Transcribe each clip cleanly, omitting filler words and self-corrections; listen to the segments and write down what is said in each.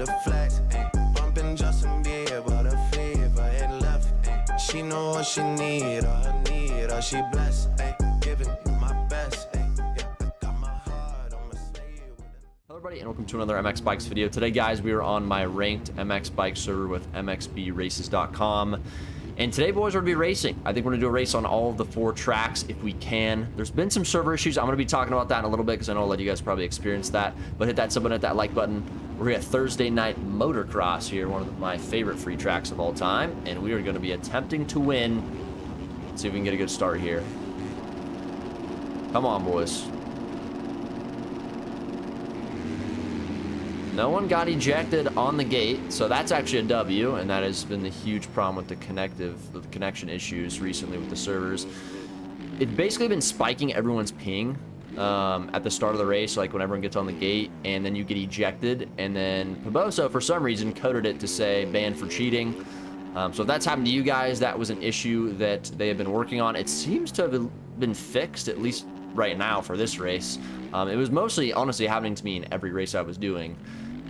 the flex, bumping Justin Bieber, the fever, head left, she know what she need, or she blessed, giving you my best, yeah, I got my heart on my sleeve. Hello everybody and welcome to another MX Bikes video. Today guys, we are on my ranked MX Bike server with mxbraces.com. And today, boys, we're going to be racing. I think we're going to do a race on all of the 4 tracks if we can. There's been some server issues. I'm going to be talking about that in a little bit because I know a lot of you guys probably experienced that. But hit that sub button, hit that like button. We're at Thursday Night Motocross here, one of my favorite free tracks of all time. And we are going to be attempting to win. Let's see if we can get a good start here. Come on, boys. No one got ejected on the gate, so that's actually a W, and that has been the huge problem with the connection issues recently with the servers. It's basically been spiking everyone's ping at the start of the race, like when everyone gets on the gate, and then you get ejected, and then Paboso, for some reason, coded it to say banned for cheating. So if that's happened to you guys, that was an issue that they have been working on. It seems to have been fixed, at least right now for this race. It was mostly, honestly, happening to me in every race I was doing.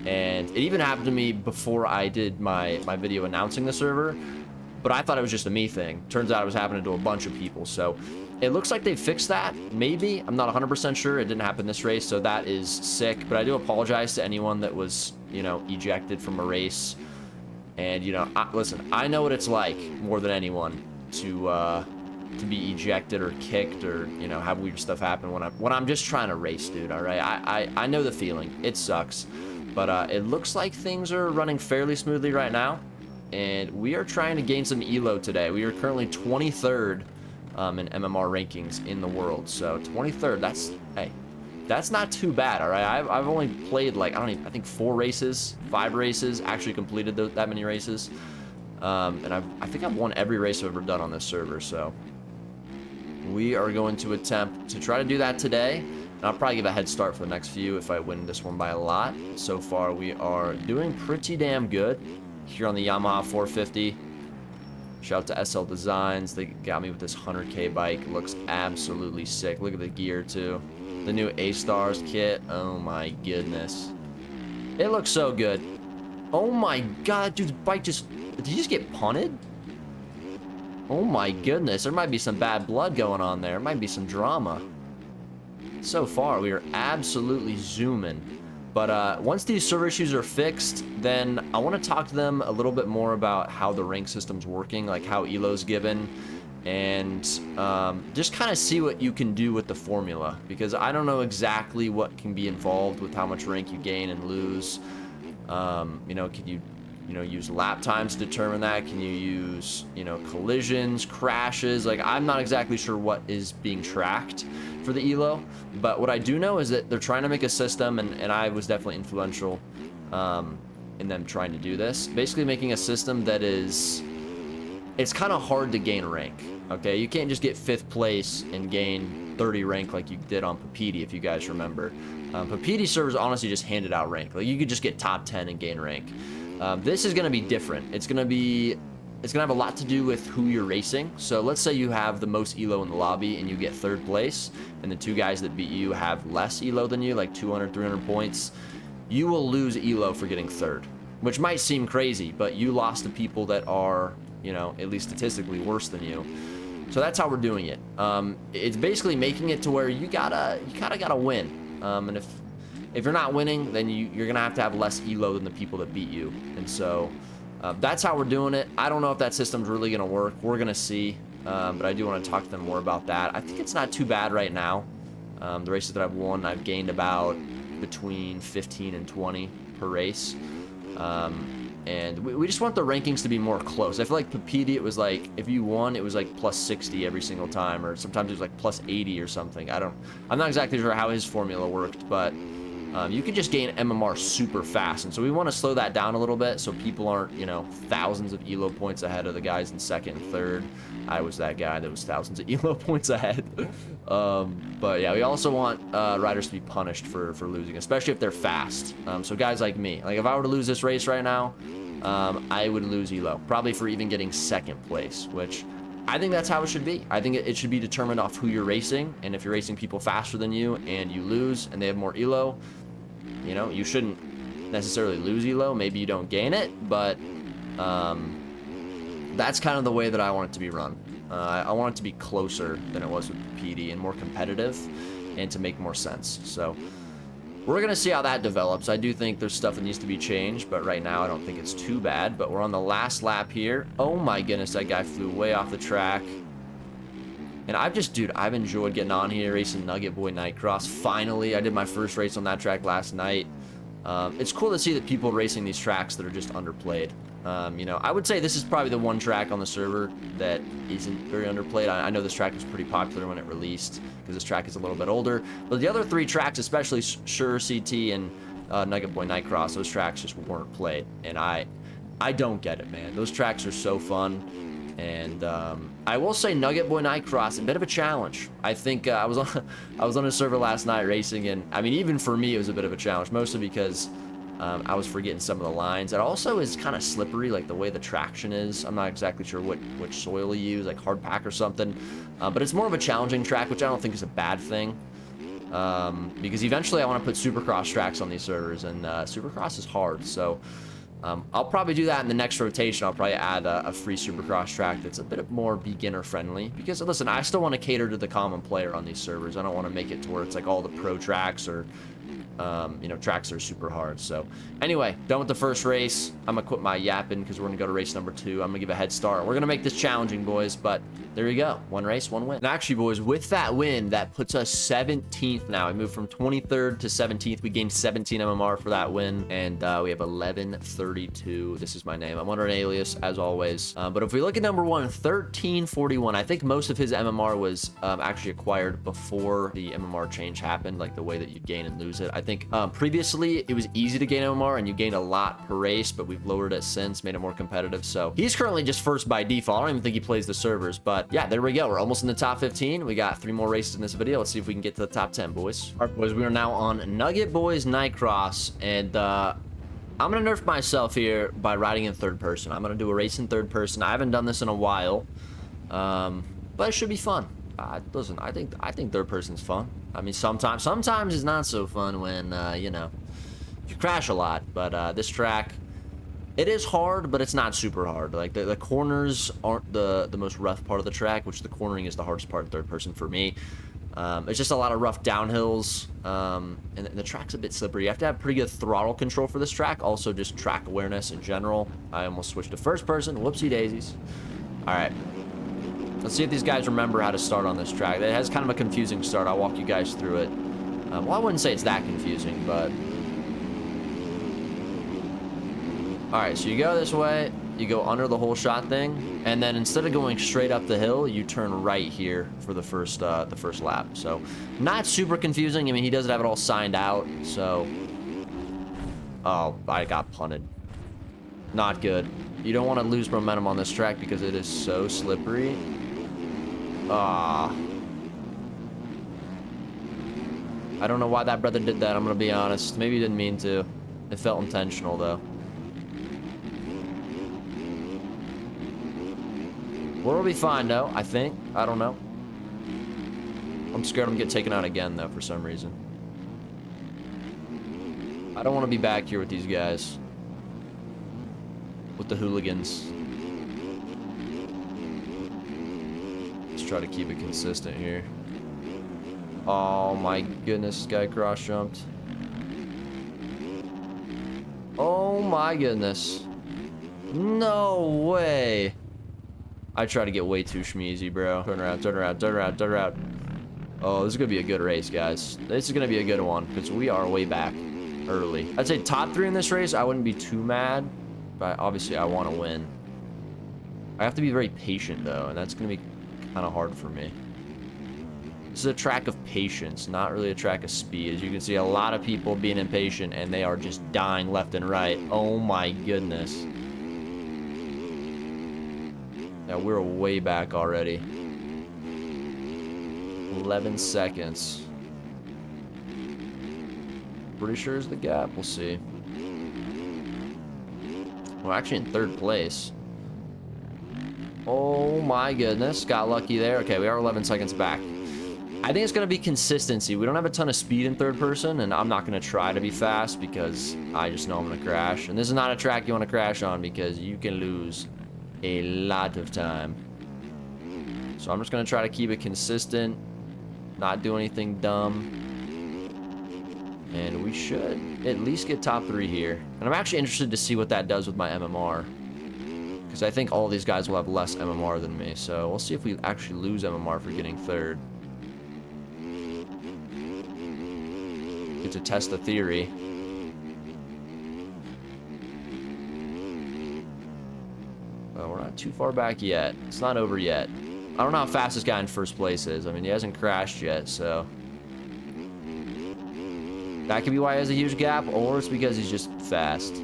And it even happened to me before I did my video announcing the server, but I thought it was just a me thing. Turns out it was happening to a bunch of people. So it looks like they fixed that, maybe. I'm not 100% sure. It didn't happen this race, so that is sick. But I do apologize to anyone that was, you know, ejected from a race. And, you know, listen, I know what it's like more than anyone to be ejected or kicked or, you know, have weird stuff happen when I'm just trying to race, dude, all right? I know the feeling. It sucks. But it looks like things are running fairly smoothly right now. And we are trying to gain some elo today. We are currently 23rd in MMR rankings in the world. So 23rd, that's, hey, that's not too bad, all right? I've only played like, I think 4 races, 5 races, actually completed that many races. And I think I've won every race I've ever done on this server. So we are going to attempt to try to do that today. And I'll probably give a head start for the next few if I win this one by a lot. So far, we are doing pretty damn good here on the Yamaha 450. Shout out to SL Designs. They got me with this 100K bike. It looks absolutely sick. Look at the gear, too. The new A-Stars kit. Oh, my goodness. It looks so good. Oh, my God. Dude, the bike just... Did he just get punted? Oh, my goodness. There might be some bad blood going on there. There might be some drama. So far, we are absolutely zooming. But once these server issues are fixed, then I want to talk to them a little bit more about how the rank system's working, like how elo's given, and just kind of see what you can do with the formula, because I don't know exactly what can be involved with how much rank you gain and lose. You know, can you use lap times to determine that? Can you use, you know, collisions, crashes? Like, I'm not exactly sure what is being tracked for the elo, but what I do know is that they're trying to make a system, and I was definitely influential in them trying to do this. Basically making a system that is, it's kind of hard to gain rank, okay? You can't just get 5th place and gain 30 rank like you did on Papiti, if you guys remember. Papiti servers honestly just handed out rank. Like, you could just get top 10 and gain rank. This is going to be different. It's going to have a lot to do with who you're racing. So let's say you have the most elo in the lobby and you get 3rd place, and the 2 guys that beat you have less elo than you, like 200, 300 points. You will lose elo for getting 3rd, which might seem crazy, but you lost to people that are, you know, at least statistically worse than you. So that's how we're doing it. It's basically making it to where you kind of gotta win. And if you're not winning, then you're gonna have to have less elo than the people that beat you. And so that's how we're doing it. I don't know if that system's really gonna work. We're gonna see. But I do want to talk to them more about that. I think it's not too bad right now. The races that I've won, I've gained about between 15 and 20 per race. And we just want the rankings to be more close. I feel like Papiti, it was like, if you won, it was like plus 60 every single time, or sometimes it was like plus 80 or something. I'm not exactly sure how his formula worked, but you can just gain MMR super fast. And so we want to slow that down a little bit so people aren't, you know, thousands of elo points ahead of the guys in 2nd and 3rd. I was that guy that was thousands of elo points ahead. But yeah, we also want riders to be punished for losing, especially if they're fast. So guys like me, like if I were to lose this race right now, I would lose elo, probably for even getting 2nd place, which I think that's how it should be. I think it should be determined off who you're racing, and if you're racing people faster than you and you lose and they have more elo, you know, you shouldn't necessarily lose elo. Maybe you don't gain it, but that's kind of the way that I want it to be run. I want it to be closer than it was with PD and more competitive and to make more sense. So we're going to see how that develops. I do think there's stuff that needs to be changed, but right now I don't think it's too bad. But we're on the last lap here. Oh my goodness, that guy flew way off the track. And I've enjoyed getting on here, racing Nugget Boy Nightcross. Finally, I did my first race on that track last night. It's cool to see that people racing these tracks that are just underplayed. You know, I would say this is probably the one track on the server that isn't very underplayed. I know this track was pretty popular when it released because this track is a little bit older. But the other 3 tracks, especially Sure CT and Nugget Boy Nightcross, those tracks just weren't played. And I don't get it, man. Those tracks are so fun. And I will say Nugget Boy Nightcross, a bit of a challenge. I think I was on a server last night racing, and I mean, even for me, it was a bit of a challenge, mostly because I was forgetting some of the lines. It also is kind of slippery, like the way the traction is. I'm not exactly sure which soil you use, like hard pack or something. But it's more of a challenging track, which I don't think is a bad thing. Because eventually I want to put Supercross tracks on these servers, and Supercross is hard, so I'll probably do that in the next rotation. I'll probably add a free Supercross track that's a bit more beginner friendly, because listen, I still want to cater to the common player on these servers. I don't want to make it to where it's like all the pro tracks or you know, tracks are super hard. So anyway, done with the first race. I'm gonna quit my yapping because we're gonna go to race number 2. I'm gonna give a head start. We're gonna make this challenging, boys, but there you go. One race, one win. And actually, boys, with that win, that puts us 17th now. We moved from 23rd to 17th. We gained 17 MMR for that win, and we have 1132. This is my name. I'm under an alias, as always. But if we look at number 1, 1341, I think most of his MMR was actually acquired before the MMR change happened, like the way that you gain and lose it. I think previously it was easy to gain MMR and you gained a lot per race, but we've lowered it since, made it more competitive. So he's currently just first by default. I don't even think he plays the servers, but yeah, there we go. We're almost in the top 15. We got 3 more races in this video. Let's see if we can get to the top 10, boys. All right, boys, we are now on Nugget Boys Nightcross, and I'm gonna nerf myself here by riding in third person. I'm gonna do a race in third person. I haven't done this in a while, but it should be fun. Listen, I think third person's fun. I mean, sometimes it's not so fun when you know, you crash a lot. But this track, it is hard, but it's not super hard. Like the corners aren't the most rough part of the track, which the cornering is the hardest part in third person for me. It's just a lot of rough downhills, and the track's a bit slippery. You have to have pretty good throttle control for this track. Also, just track awareness in general. I almost switched to first person. Whoopsie daisies. All right. Let's see if these guys remember how to start on this track. It has kind of a confusing start. I'll walk you guys through it. Well, I wouldn't say it's that confusing, but... Alright, so you go this way, you go under the whole shot thing, and then instead of going straight up the hill, you turn right here for the first lap. So, not super confusing. I mean, he doesn't have it all signed out, so... Oh, I got punted. Not good. You don't want to lose momentum on this track because it is so slippery. I don't know why that brother did that, I'm gonna be honest. Maybe he didn't mean to. It felt intentional, though. We'll be fine, though, I think. I don't know. I'm scared I'm gonna get taken out again, though, for some reason. I don't want to be back here with these guys. With the hooligans. Try to keep it consistent here. Oh my goodness, this guy cross jumped. Oh my goodness. No way. I try to get way too schmeezy, bro. Turn around, turn around, turn around, turn around. Oh, this is gonna be a good race, guys. This is gonna be a good one because we are way back early. I'd say top 3 in this race. I wouldn't be too mad, but obviously I want to win. I have to be very patient though, and that's gonna be kind of hard for me. This is a track of patience, not really a track of speed. As you can see, a lot of people being impatient, and they are just dying left and right. Oh my goodness. Yeah, we're way back already. 11 seconds. Pretty sure is the gap. We'll see. We're actually in 3rd place. Oh my goodness, got lucky there. Okay, we are 11 seconds back. I think it's going to be consistency. We don't have a ton of speed in third person, and I'm not going to try to be fast because I just know I'm going to crash. And this is not a track you want to crash on because you can lose a lot of time. So I'm just going to try to keep it consistent, not do anything dumb. And we should at least get top 3 here. And I'm actually interested to see what that does with my MMR. Because I think all these guys will have less MMR than me. So we'll see if we actually lose MMR for getting third. Get to test the theory. Well, we're not too far back yet. It's not over yet. I don't know how fast this guy in first place is. I mean, he hasn't crashed yet, so... That could be why he has a huge gap, or it's because he's just fast.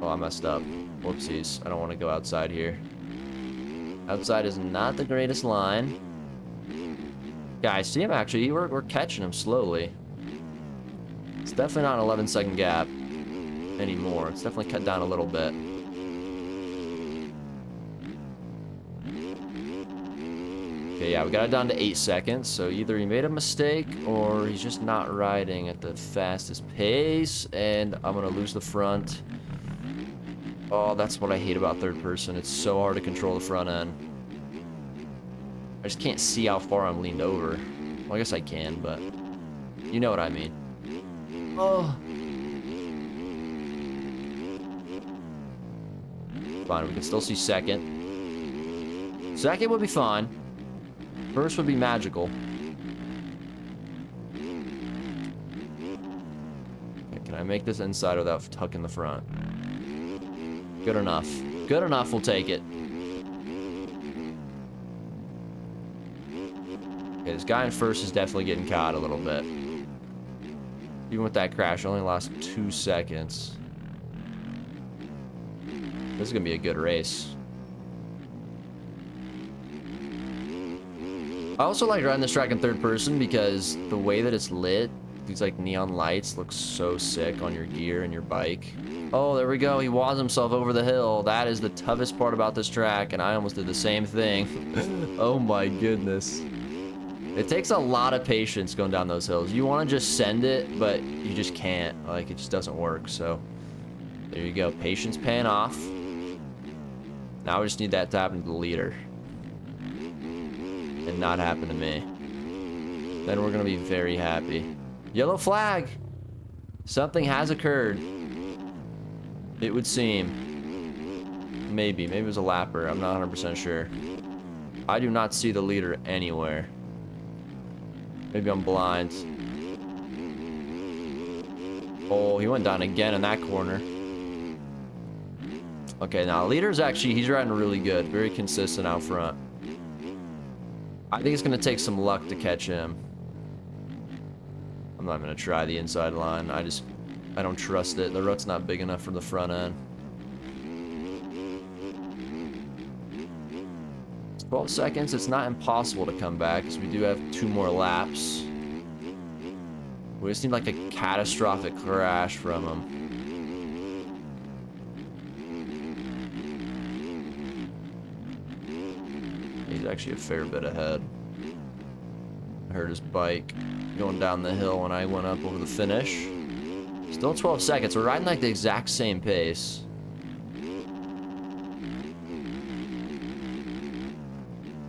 Oh, I messed up. Whoopsies. I don't want to go outside here. Outside is not the greatest line. Yeah, I see him actually. We're catching him slowly. It's definitely not an 11-second gap anymore. It's definitely cut down a little bit. Okay, yeah, we got it down to 8 seconds. So either he made a mistake or he's just not riding at the fastest pace. And I'm going to lose the front. Oh, that's what I hate about third person. It's so hard to control the front end. I just can't see how far I'm leaned over. Well, I guess I can, but you know what I mean. Oh. Fine, we can still see second. Second would be fine. First would be magical. Okay, can I make this inside without tucking the front? Good enough. Good enough, we'll take it. Okay, this guy in first is definitely getting caught a little bit. Even with that crash, it only lasts 2 seconds. This is gonna be a good race. I also like riding this track in third person because the way that it's lit, these like neon lights look so sick on your gear and your bike. Oh, there we go. He wads himself over the hill. That is the toughest part about this track, and I almost did the same thing. Oh my goodness. It takes a lot of patience going down those hills. You want to just send it, but you just can't. Like, it just doesn't work. So, there you go. Patience paying off. Now we just need that to happen to the leader. And not happen to me. Then we're going to be very happy. Yellow flag! Something has occurred. It would seem. Maybe. Maybe it was a lapper. I'm not 100% sure. I do not see the leader anywhere. Maybe I'm blind. Oh, he went down again in that corner. Okay, now leader's actually, he's riding really good. Very consistent out front. I think it's going to take some luck to catch him. I'm not going to try the inside line. I don't trust it. The rut's not big enough for the front end. 12 seconds. It's not impossible to come back because we do have 2 more laps. We just need like a catastrophic crash from him. He's actually a fair bit ahead. I heard his bike going down the hill when I went up over the finish. Still 12 seconds. We're riding like the exact same pace.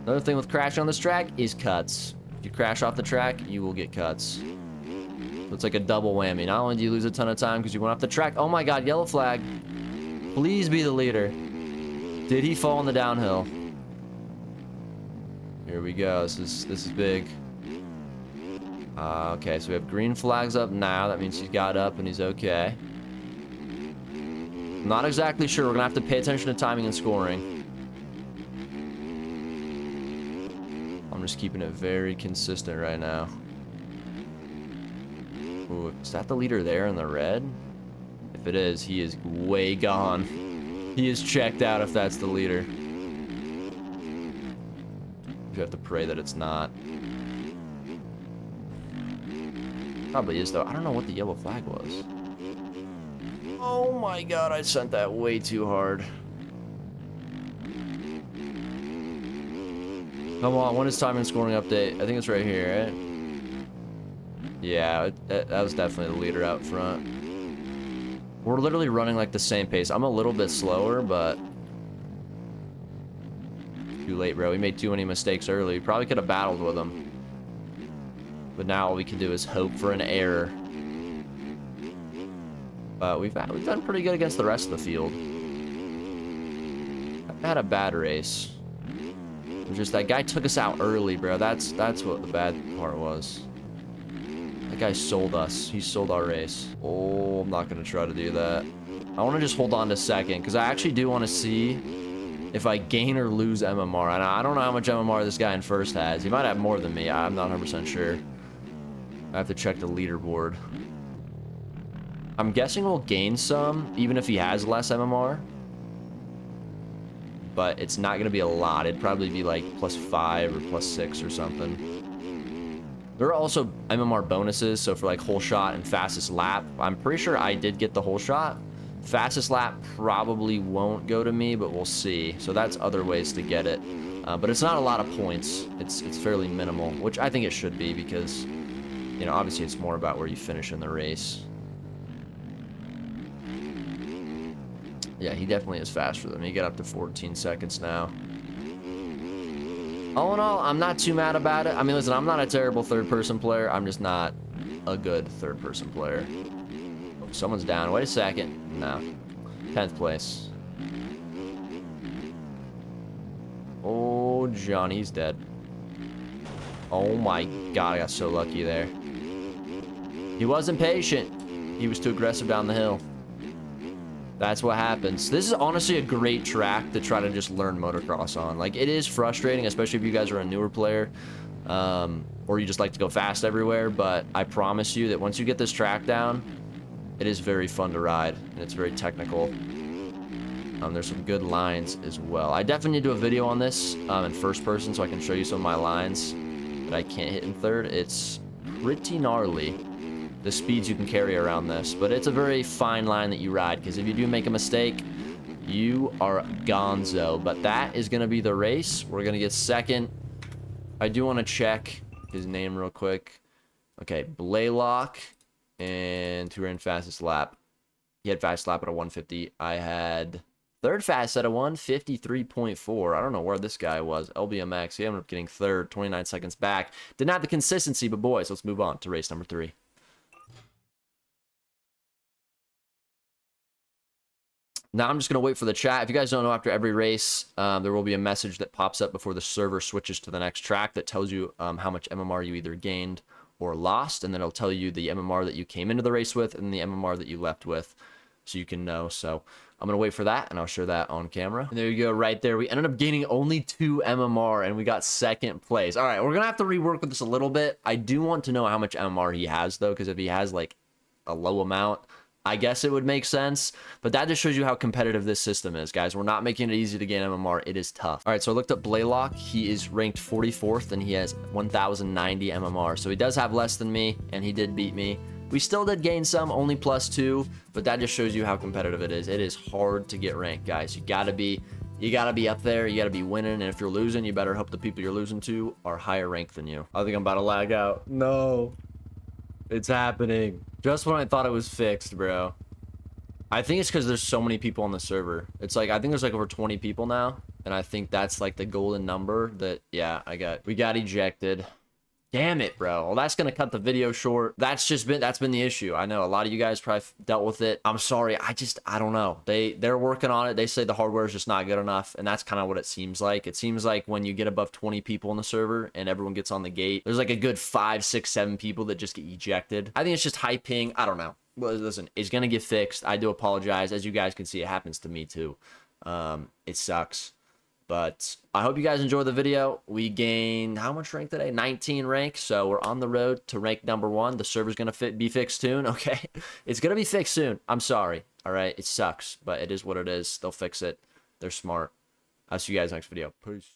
Another thing with crashing on this track is cuts. If you crash off the track, you will get cuts. So it's like a double whammy. Not only do you lose a ton of time because you went off the track. Oh my god, yellow flag. Please be the leader. Did he fall in the downhill? Here we go. This is big. Okay, so we have green flags up now. That means he's got up and he's okay. Not exactly sure. We're gonna have to pay attention to timing and scoring. I'm just keeping it very consistent right now. Ooh, is that the leader there in the red? If it is, he is way gone. He is checked out if that's the leader. You have to pray that it's not. Probably is, though. I don't know what the yellow flag was. Oh my god, I sent that way too hard. Come on, when is time and scoring update? I think it's right here, right? Yeah, that was definitely the leader out front. We're literally running like the same pace. I'm a little bit slower, but too late, bro. We made too many mistakes early. Probably could have battled with him. But now all we can do is hope for an error. But we've done pretty good against the rest of the field. I had a bad race. It was just that guy took us out early, bro. That's what the bad part was. That guy sold us. He sold our race. Oh, I'm not going to try to do that. I want to just hold on to second, because I actually do want to see if I gain or lose MMR. And I don't know how much MMR this guy in first has. He might have more than me. I'm not 100% sure. I have to check the leaderboard. I'm guessing we'll gain some, even if he has less MMR. But it's not going to be a lot. It'd probably be like +5 or +6 or something. There are also MMR bonuses, so for like whole shot and fastest lap, I'm pretty sure I did get the whole shot. Fastest lap probably won't go to me, but we'll see. So that's other ways to get it. But it's not a lot of points. It's fairly minimal, which I think it should be because, you know, obviously it's more about where you finish in the race. Yeah, he definitely is faster than me. He got up to 14 seconds now. All in all, I'm not too mad about it. I mean, listen, I'm not a terrible third-person player. I'm just not a good third-person player. Oh, someone's down. Wait a second. No. 10th place. Oh, John, he's dead. Oh my God, I got so lucky there. He wasn't patient. He was too aggressive down the hill. That's what happens. This is honestly a great track to try to just learn motocross on. Like, it is frustrating, especially if you guys are a newer player, or you just like to go fast everywhere, but I promise you that once you get this track down, it is very fun to ride, and it's very technical. There's some good lines as well. I definitely need to do a video on this in first person so I can show you some of my lines that I can't hit in third. It's pretty gnarly, the speeds you can carry around this, but it's a very fine line that you ride, because if you do make a mistake, you are gonzo. But that is going to be the race. We're going to get second. I do want to check his name real quick. Okay, Blaylock, and who ran fastest lap? He had fastest lap at a 150. I had third fast at a 153.4. I don't know where this guy was. LBMX. He ended up getting third, 29 seconds back. Didn't have the consistency, but boys, let's move on to race number 3. Now I'm just going to wait for the chat. If you guys don't know, after every race, there will be a message that pops up before the server switches to the next track that tells you how much MMR you either gained or lost, and then it'll tell you the MMR that you came into the race with and the MMR that you left with, so you can know. So I'm going to wait for that, and I'll show that on camera. And there you go, right there. We ended up gaining only 2 MMR, and we got second place. All right, we're going to have to rework with this a little bit. I do want to know how much MMR he has, though, because if he has, like, a low amount, I guess it would make sense, but that just shows you how competitive this system is, guys. We're not making it easy to gain MMR. It is tough. All right, so I looked up Blaylock. He is ranked 44th, and he has 1,090 MMR. So he does have less than me, and he did beat me. We still did gain some, only +2, but that just shows you how competitive it is. It is hard to get ranked, guys. You gotta be up there. You gotta be winning, and if you're losing, you better hope the people you're losing to are higher ranked than you. I think I'm about to lag out. No. It's happening. Just when I thought it was fixed, bro. I think it's because there's so many people on the server. It's like, I think there's like over 20 people now. And I think that's like the golden number that, yeah, we got ejected. Damn it, bro. Well, that's going to cut the video short. That's been the issue. I know a lot of you guys probably dealt with it. I'm sorry. I don't know. They're working on it. They say the hardware is just not good enough. And that's kind of what it seems like. It seems like when you get above 20 people in the server and everyone gets on the gate, there's like a good 5, 6, 7 people that just get ejected. I think it's just high ping. I don't know. Well, listen, it's going to get fixed. I do apologize. As you guys can see, it happens to me too. It sucks. But I hope you guys enjoyed the video. We gained, how much rank today? 19 rank. So we're on the road to rank number 1. The server's going to be fixed soon. Okay. It's going to be fixed soon. I'm sorry. All right. It sucks, but it is what it is. They'll fix it. They're smart. I'll see you guys next video. Peace.